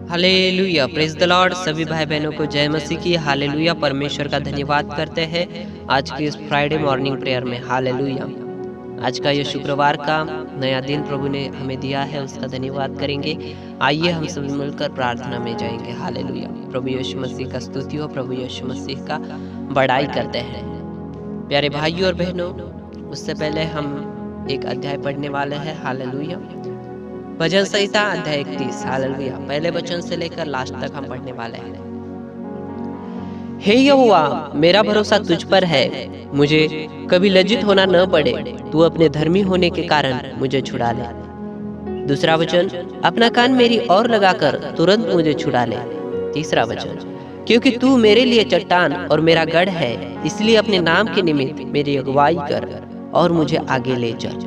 Hallelujah, praise the Lord. सभी भाई बहनों को जय मसीह की। हालेलुया, परमेश्वर का धन्यवाद करते हैं आज की इस फ्राइडे मॉर्निंग प्रेयर में। हालेलुया, आज का ये शुक्रवार का नया दिन प्रभु ने हमें दिया है, उसका धन्यवाद करेंगे। आइए हम सभी मिलकर प्रार्थना में जाएंगे। हालेलुया, प्रभु यीशु मसीह का स्तुति हो, प्रभु यीशु मसीह का बड़ाई करते हैं। प्यारे भाइयों और बहनों, उससे पहले हम एक अध्याय पढ़ने वाले हैं। हालेलुया, भजन संहिता अध्याय 31। हालेलुया, पहले वचन से लेकर लास्ट तक हम पढ़ने वाले हैं। हे यहोवा, मेरा भरोसा तुझ पर है, मुझे कभी लज्जित होना न पड़े। तू अपने धर्मी होने के कारण मुझे छुड़ा ले। दूसरा वचन, अपना कान मेरी ओर लगाकर तुरंत मुझे छुड़ा ले। तीसरा वचन, क्योंकि तू मेरे लिए चट्टान और मेरा गढ़ है, इसलिए अपने नाम के निमित्त मेरी अगुवाई कर और मुझे आगे ले चल।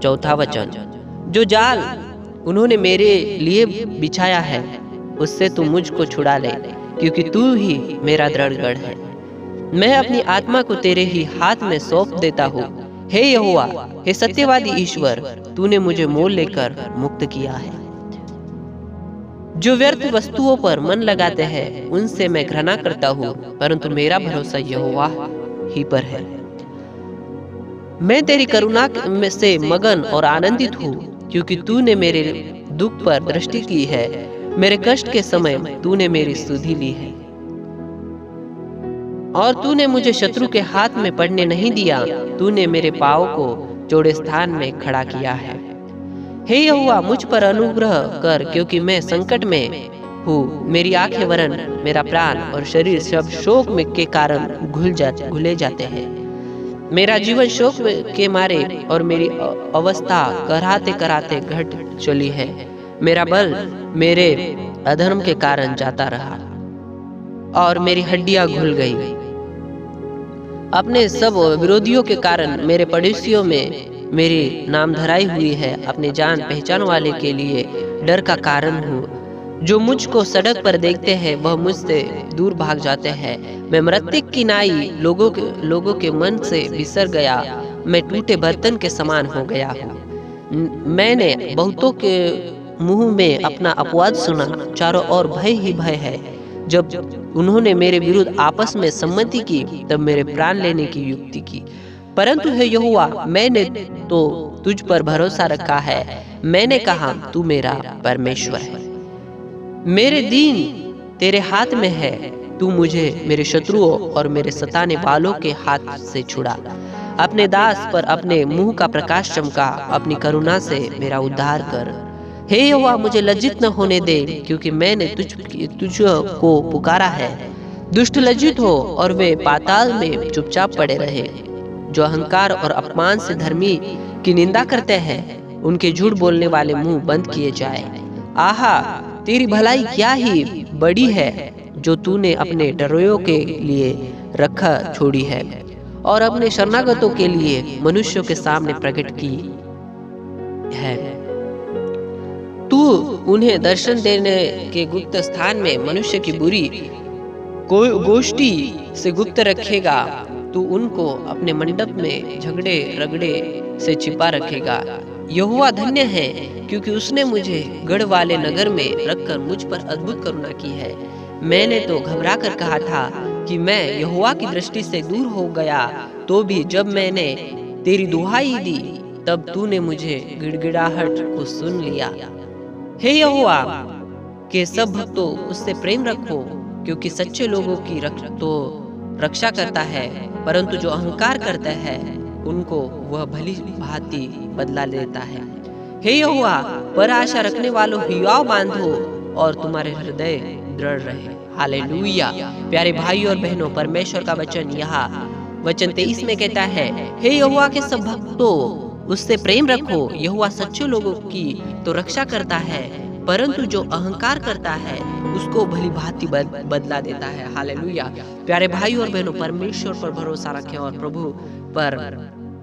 चौथा वचन, जो जाल उन्होंने मेरे लिए बिछाया है उससे तू मुझको छुड़ा ले, क्योंकि तू ही मेरा दृढ़ गढ़ है। मैं अपनी आत्मा को तेरे ही हाथ में सौंप देता हूँ। हे यहोवा, हे सत्यवादी ईश्वर, तूने मुझे मोल लेकर मुक्त किया है। जो व्यर्थ वस्तुओं पर मन लगाते हैं उनसे मैं घृणा करता हूँ, परंतु मेरा भरोसा यहोवा ही पर है। मैं तेरी करुणा से मगन और आनंदित हूँ, क्योंकि तूने मेरे दुख पर दृष्टि की है। मेरे कष्ट के समय तूने मेरी सुधि ली है, और तूने मुझे शत्रु के हाथ में पड़ने नहीं दिया। तूने मेरे पाँव को चौड़े स्थान में खड़ा किया है। हे यहोवा, मुझ पर अनुग्रह कर, क्योंकि मैं संकट में हूँ। मेरी आंखें वरन मेरा प्राण और शरीर सब शोक में के कारण घुले जाते हैं। मेरा जीवन शोक के मारे और मेरी अवस्था कराते कराते घट चली है। मेरा बल मेरे अधर्म के कारण जाता रहा और मेरी हड्डियां घुल गई। अपने सब विरोधियों के कारण मेरे पड़ोसियों में मेरी नामधराई हुई है। अपने जान पहचान वाले के लिए डर का कारण हूँ। जो मुझको सड़क पर देखते हैं वह मुझसे दूर भाग जाते हैं। मैं मृतक की नाई लोगों के मन से बिसर गया। मैं टूटे बर्तन के समान हो गया हूँ। मैंने बहुतों के मुंह में अपना अपवाद सुना। चारों ओर भय ही भय है। जब उन्होंने मेरे विरुद्ध आपस में सम्मति की, तब मेरे प्राण लेने की युक्ति की। परंतु हे यहोवा, मैंने तो तुझ पर भरोसा रखा है। मैंने कहा, तू मेरा परमेश्वर है। मेरे दिन तेरे हाथ में है। तू मुझे मेरे शत्रुओं और मेरे सताने वालों के हाथ से छुड़ा। अपने दास पर अपने मुंह का प्रकाश चमका। अपनी करुणा से मेरा उद्धार कर। हे यहोवा, मुझे लज्जित न होने दे, क्योंकि मैंने तुझको पुकारा है। दुष्ट लज्जित हो और वे पाताल में चुपचाप पड़े रहे। जो अहंकार और अपमान से धर्मी की निंदा करते हैं, उनके झूठ बोलने वाले मुंह बंद किए जाए। आहा, तेरी भलाई क्या ही बड़ी है, जो तूने अपने डरोयों के लिए रखा छोड़ी है और अपने शरणागतों के लिए मनुष्यों के सामने प्रकट की है। तू उन्हें दर्शन देने के गुप्त स्थान में मनुष्य की बुरी गोष्ठी से गुप्त रखेगा। तू उनको अपने मंडप में झगड़े रगड़े से छिपा रखेगा। यहोवा धन्य है, क्योंकि उसने मुझे गढ़ वाले नगर में रखकर मुझ पर अद्भुत करुणा की है। मैंने तो घबरा कर कहा था कि मैं यहोवा की दृष्टि से दूर हो गया, तो भी जब मैंने तेरी दुहाई दी, तब तूने मुझे गिड़गिड़ाहट को सुन लिया। हे यहोवा के सब भक्तों, उससे प्रेम रखो, क्योंकि सच्चे लोगों की रक्षा करता है, परंतु जो अहंकार करता है उनको वह भली भांति बदला लेता है। हे यहोवा, पर आशा रखने वालों हियाव बांधो और तुम्हारे हृदय दृढ़ रहे। हालेलुया। प्यारे भाई और बहनों, परमेश्वर का वचन यहाँ वचन 23 में कहता है, हे यहोवा के सब भक्तों, उससे प्रेम रखो। यहोवा सच्चे लोगों की तो रक्षा करता है, परंतु जो अहंकार करता है उसको भली भांति बदला देता है। हालेलुया। प्यारे भाई और बहनों, परमेश्वर पर भरोसा रखें और प्रभु पर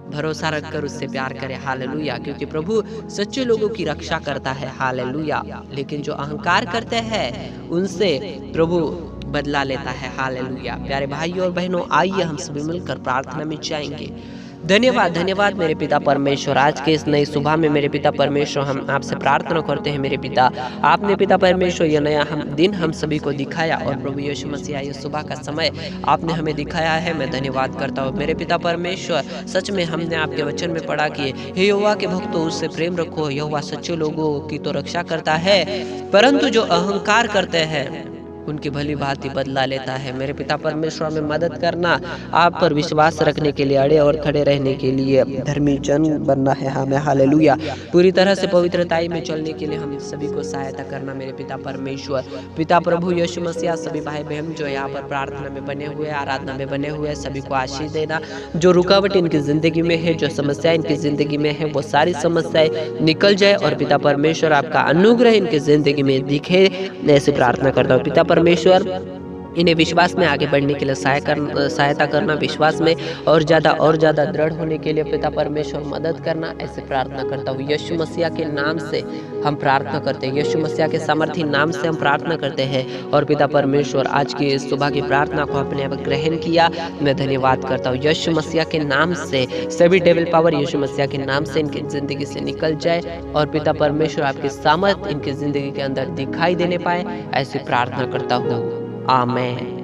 भरोसा रखकर उससे प्यार करें। हालेलुया, क्योंकि प्रभु सच्चे लोगों की रक्षा करता है। हालेलुया। लेकिन जो अहंकार करते हैं उनसे प्रभु बदला लेता है। हालेलुया। प्यारे भाइयों और बहनों, आइए हम सभी मिलकर प्रार्थना में जाएंगे। धन्यवाद धन्यवाद मेरे पिता परमेश्वर। आज के इस नई सुबह में मेरे पिता परमेश्वर हम आपसे प्रार्थना करते हैं मेरे पिता, आपने पिता परमेश्वर यह नया दिन हम सभी को दिखाया और प्रभु यीशु मसीह ये सुबह का समय आपने हमें दिखाया है। मैं धन्यवाद करता हूँ मेरे पिता परमेश्वर। सच में हमने आपके वचन में पढ़ा कि हे यहोवा के भक्तों उससे प्रेम रखो, यहोवा सच्चे लोगों की तो रक्षा करता है, परंतु जो अहंकार करते हैं उनकी भली भांति बदला लेता है। मेरे पिता परमेश्वर में मदद करना, आप पर विश्वास रखने के लिए, अड़े और खड़े रहने के लिए, धर्मी जन बनना है हमें। हालेलुया। पूरी तरह से पवित्रताई में चलने के लिए हम सभी को सहायता करना मेरे पिता परमेश्वर। पिता प्रभु यीशु मसीह सभी भाई बहन जो यहाँ पर प्रार्थना में बने हुए, आराधना में बने हुए, सभी को आशीष देना। जो रुकावट इनकी जिंदगी में है, जो समस्या इनकी जिंदगी में है, वो सारी समस्याएं निकल जाए और पिता परमेश्वर आपका अनुग्रह इनकी जिंदगी में दिखे, ऐसे प्रार्थना करता हूँ पिता परमेश्वर। इन्हें विश्वास में आगे बढ़ने के लिए सहायता करना, विश्वास में और ज़्यादा दृढ़ होने के लिए पिता परमेश्वर मदद करना, ऐसे प्रार्थना करता हूँ। यीशु मसीह के नाम से हम प्रार्थना करते हैं, यीशु मसीह के सामर्थी नाम से हम प्रार्थना करते हैं। और पिता परमेश्वर आज की सुबह की प्रार्थना को अपने आप ग्रहण किया, मैं धन्यवाद करता हूँ। यीशु मसीह के नाम से सभी डेविल पावर यीशु मसीह के नाम से इनकी ज़िंदगी से निकल जाए और पिता परमेश्वर आपकी सामर्थ इनकी ज़िंदगी के अंदर दिखाई देने पाए, ऐसी प्रार्थना करता हूँ। आमेन।